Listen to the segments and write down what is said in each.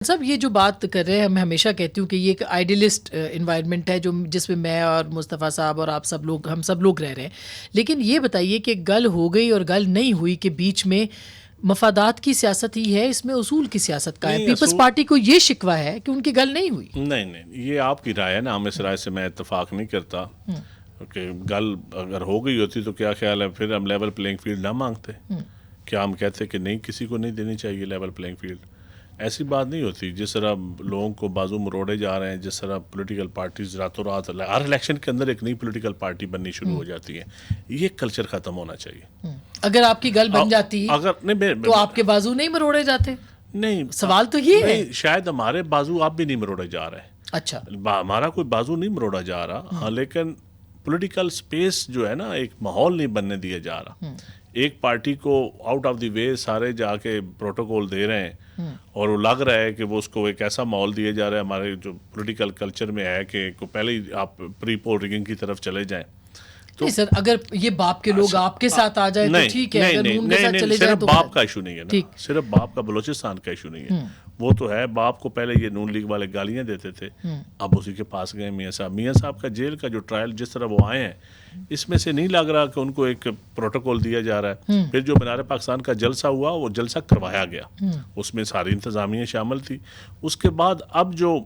صاحب یہ جو بات کر رہے ہیں، میں ہمیشہ کہتی ہوں کہ یہ ایک آئیڈیلسٹ انوائرمنٹ ہے جس میں میں اور مصطفیٰ صاحب اور آپ سب لوگ، ہم سب لوگ رہ رہے ہیں. لیکن یہ بتائیے کہ گل ہو گئی اور گل نہیں ہوئی کے بیچ میں مفادات کی سیاست ہی ہے، اس میں اصول کی سیاست کا ہے. پیپلز پارٹی کو یہ شکوہ ہے کہ ان کی گل نہیں ہوئی. نہیں، یہ آپ کی رائے ہے نا، ہم اس رائے سے میں اتفاق نہیں کرتا کہ گل اگر ہو گئی ہوتی تو کیا خیال ہے پھر ہم لیول پلینگ فیلڈ نہ مانگتے. کیا ہم کہتے کہ نہیں کسی کو نہیں دینی چاہیے لیول پلینگ فیلڈ؟ ایسی بات نہیں ہوتی. جس طرح لوگوں کو بازو مروڑے جا رہے ہیں، جس طرح پولیٹیکل پارٹیز راتوں رات ہر الیکشن کے اندر ایک نئی پولیٹیکل پارٹی بننی شروع ہو جاتی ہے، یہ کلچر ختم ہونا چاہیے. اگر آپ کی گل بن جاتی تو آپ کے بازو نہیں مروڑے جاتے؟ نہیں، سوال تو یہ ہے. شاید ہمارے بازو آپ بھی نہیں مروڑے جا رہے. اچھا، ہمارا کوئی بازو نہیں مروڑا جا رہا. ہاں، لیکن پولیٹیکل سپیس جو ہے نا، ایک ماحول نہیں بننے دیا جا رہا. ایک پارٹی کو آؤٹ آف دی وے سارے جا کے پروٹوکول دے رہے ہیں اور وہ لگ رہا ہے کہ وہ اس کو ایک ایسا ماحول دیا جا رہا ہے ہمارے جو پولیٹیکل کلچر میں ہے کہ پہلے ہی آپ پری پول ریگنگ کی طرف چلے جائیں. نہیں سر، اگر یہ باپ کے لوگ آپ کے ساتھ آ جائے تو ٹھیک ہے، اگر نون کے ساتھ چلے جائیں صرف تو باپ کا ایشو نہیں ہے نا، صرف باپ کا بلوچستان کا ایشو نہیں ہے. وہ تو ہے باپ کو پہلے یہ نون لیگ والے گالیاں دیتے تھے، اب اسی کے پاس گئے میاں صاحب کا جیل کا جو ٹرائل جس طرح وہ آئے ہیں، اس میں سے نہیں لگ رہا کہ ان کو ایک پروٹوکول دیا جا رہا ہے. پھر جو مینار پاکستان کا جلسہ ہوا وہ جلسہ کروایا گیا، اس میں ساری انتظامیہ شامل تھی. اس کے بعد اب جو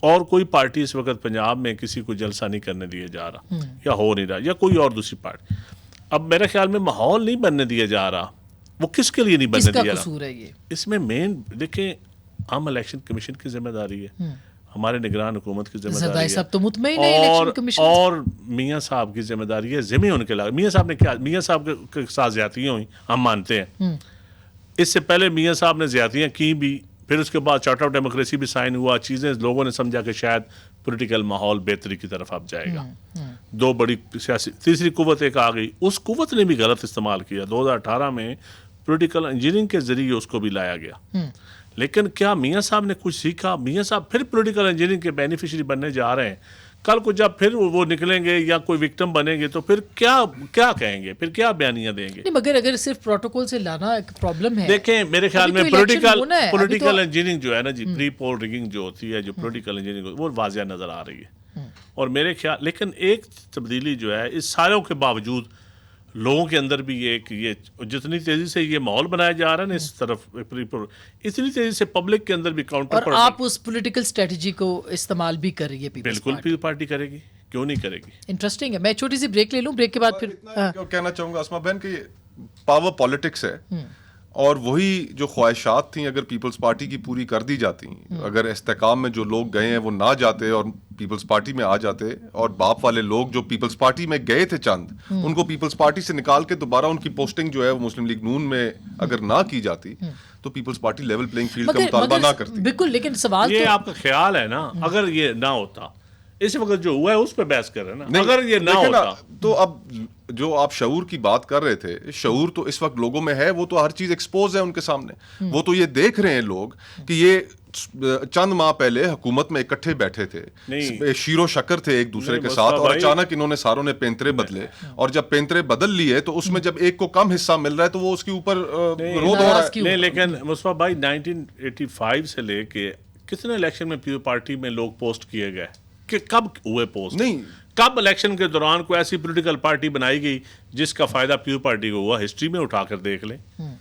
اور کوئی پارٹی اس وقت پنجاب میں کسی کو جلسہ نہیں کرنے دیا جا رہا یا ہو نہیں رہا، یا کوئی اور دوسری پارٹی. اب میرے خیال میں ماحول نہیں بننے دیا جا رہا. وہ کس کے لیے نہیں بننے دیا رہا؟ قصور ہے یہ اس میں مین دیکھیں، ہم الیکشن کمیشن کی ذمہ داری ہے، ہمارے نگران حکومت کی ذمہ داری صاحب تو مطمئن ہے الیکشن کمیشن اور میاں صاحب کی ذمہ داری ہے. ذمہ ان کے میاں صاحب نے کیا، میاں صاحب کے ساتھ زیادتیاں ہوئی ہم مانتے ہیں. اس سے پہلے میاں صاحب نے زیادتیاں کی بھی، پھر اس کے بعد چارٹر آف ڈیموکریسی بھی سائن ہوا. چیزیں لوگوں نے سمجھا کہ شاید پولیٹیکل ماحول بہتری کی طرف اب جائے گا. دو بڑی سیاسی تیسری قوت ایک آ گئی، اس قوت نے بھی غلط استعمال کیا. 2018 میں پولیٹیکل انجینئرنگ کے ذریعے اس کو بھی لایا گیا. لیکن کیا میاں صاحب نے کچھ سیکھا؟ میاں صاحب پھر پولیٹیکل انجینئرنگ کے بینیفیشری بننے جا رہے ہیں. کل کو جب پھر وہ نکلیں گے یا کوئی وکٹم بنیں گے تو پھر کیا کہیں گے، پھر کیا بیانیاں دیں گے؟ مگر اگر صرف پروٹوکول سے لانا ایک پرابلم ہے. دیکھیں میرے خیال میں پولیٹیکل انجینئرنگ جو ہے نا جی، پری پول ریگنگ جو ہوتی ہے، جو پولیٹیکل انجینئرنگ وہ واضح نظر آ رہی ہے. اور میرے خیال لیکن ایک تبدیلی جو ہے اس ساروں کے باوجود لوگوں کے اندر بھی یہ جتنی تیزی سے یہ ماحول بنایا جا رہا ہے نا اس طرف، اتنی تیزی سے پبلک کے اندر بھی کاؤنٹر اور آپ اس پولیٹیکل اسٹریٹجی کو استعمال بھی کر رہی ہے. بالکل پیپلز پارٹی کرے گی، کیوں نہیں کرے گی؟ انٹرسٹنگ ہے. میں چھوٹی سی بریک لے لوں، بریک کے بعد پھر کہنا چاہوں گا اسما بہن کہ پاور پالیٹکس ہے، اور وہی جو خواہشات تھیں اگر پیپلز پارٹی کی پوری کر دی جاتی، اگر استحکام میں جو لوگ گئے ہیں وہ نہ جاتے اور پیپلز پارٹی میں آ جاتے، اور باپ والے لوگ جو پیپلز پارٹی میں گئے تھے چند، ان کو پیپلز پارٹی سے نکال کے دوبارہ ان کی پوسٹنگ جو ہے وہ مسلم لیگ نون میں اگر نہ کی جاتی تو Peoples Party level playing field کا مطالبہ نہ کرتی. بالکل، لیکن سوال یہ آپ کا خیال ہے نا، اگر یہ نہ ہوتا، اس وقت جو ہوا ہے اس پہ بحث کر رہے ہیں نا، اگر یہ نہ ہوتا تو اب جو آپ شعور کی بات کر رہے تھے، شعور تو اس وقت لوگوں میں ہے، وہ تو ہر چیز ایکسپوز ہے ان کے سامنے. وہ تو یہ دیکھ رہے ہیں لوگ کہ یہ چند ماہ پہلے حکومت میں اکٹھے بیٹھے تھے، شیر و شکر تھے ایک دوسرے کے ساتھ، اور اچانک انہوں نے ساروں نے پینترے بدلے، اور جب پینترے بدل لیے تو اس میں جب ایک کو کم حصہ مل رہا ہے تو وہ اس کے اوپر رود ہو رہا ہے. نہیں، لیکن مصطفیٰ بھائی 1985 سے لے کے کتنے الیکشن میں پیپل پارٹی میں لوگ پوسٹ کیے گئے کہ کب ہوئے پوسٹ؟ نہیں، کب الیکشن کے دوران کوئی ایسی پولیٹیکل پارٹی بنائی گئی جس کا فائدہ پیپل پارٹی کو ہوا؟ ہسٹری میں اٹھا کر دیکھ لیں.